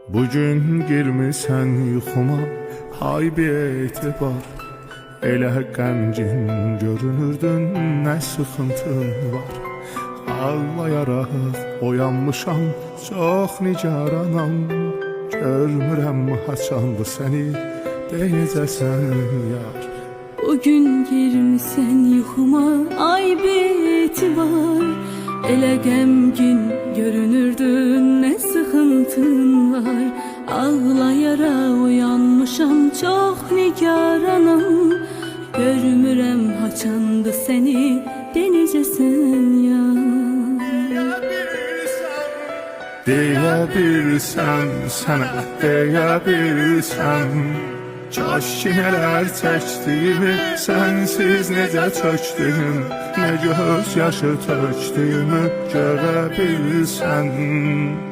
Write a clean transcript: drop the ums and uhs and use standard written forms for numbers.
Bugün girmisən yuxuma, hay bir etibar. Elə qəmgin görünürdün, nə sıxıntın var. Ağlayaraq oyanmışam, çox nigaranam. Görmürəm haçandı səni, deyəcəsən yar. Bugün girmisən yuxuma, ay beti var. Elə qəmgin görünürdün, nə sıxıntın var. Ağlayaraq uyanmışam, çox nigaranam. Görmürəm haçandı səni, denəcəsən yar. Deyə bilsən, sənə deyə bilsən, kaş ki nələr çəkdiyimi, sənsiz necə çökdüyüm, nə göz yaşı tökdüyümü görə bilsən.